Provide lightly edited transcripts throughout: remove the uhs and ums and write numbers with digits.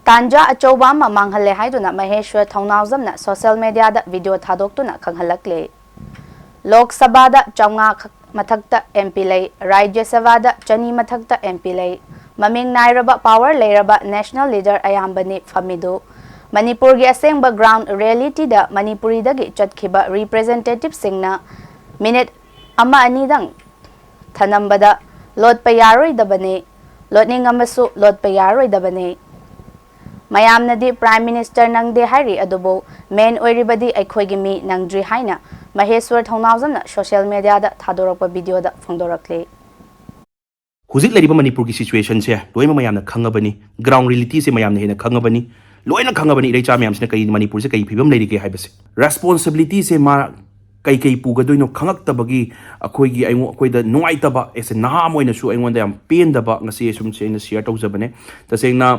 Tanja Achouba Manghalle haiduna Maheshwar Thounaojam na social media da video thadoktu khanghalakle. Lok Sabha da Changa mathakta MP lay, Rajya Sabha da Chani mathakta MP lay, Maming nairaba power layraba national leader ayambani famidu. Manipur gi asengba ground reality da Manipuri dagi chatkhiba representative singna minute ama anidang thanambada lot payaroi dabane lotning amasu lot payaroi dabane. Mayamnadi Prime Minister nangde hari adubo main oiribadi aikhoigi mi nangdri haina Maheshwar Thounaojam na social media da thadorokpa video da phongdorakle. Huzik lariba Manipur ki situation se loima mayamna khangabani ground reality se mayamna hena khangabani loina khangabani irecha mayam se kai Manipur se kai phibam leiri ke haibase responsibility se ma kai pugadoino khangaktabagi akhoi gi akhoi da nuaitaba ese naha moina su aingonda yam pendaba ngasi sum se na share tawjabane tasengna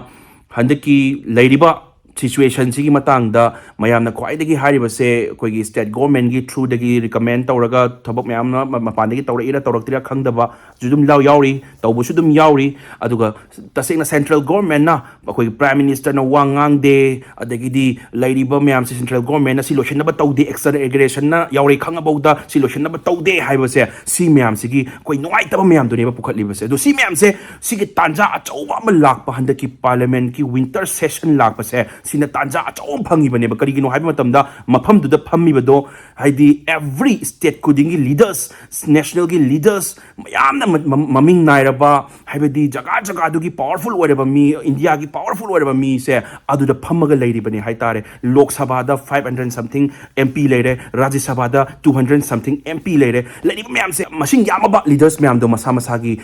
handaki lairiba situation sigi matang da mayamna khwaidagi hariba se koigi state government gi through dagi recommend tawraga thabak mayamna mapandagi tawraira tawraktira khangdaba judum law yauri tawbusu dum yauri aduga tasengna central government na koigi prime minister na wangang de adagi di lairiba mayam se central government na solution na ba tawde extra aggression na yauri khangabauda solution na ba tawde haiba se si mayam sigi koi noi taba mayam dune ba pukhatliba se do si mayam se sigi Tanja Achouba ma lakpa handaki parliament ki winter session lakpa se sina Tanja Achouba phangibane ba karigino haiba matamda mafam du da phamibado haidi every state kudingi leaders national gi leaders mayamna maming nairaba haibadi jaga jaga du gi powerful oreba mi India gi powerful oreba mi se adu da phamaga leiri bani haitare Lok Sabha da 500 something MP leire Rajya Sabha da 200 something MP leire leiri mayam se masing yamaba leaders mayam do masa masa gi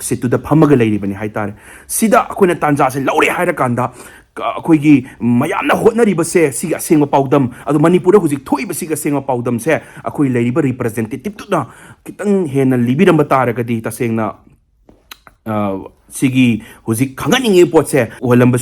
setu da phamaga leiri bani haitare sida akoina Tanja se laure haira kanda akoigi mayamna hotnariba se siga sengma paudam adu Manipur da huzik thoiba siga sengma paudam se akoi leiriba representative tu na kitang hena libiramba taragadi tasengna sigi huzik khanganingi pot se walamba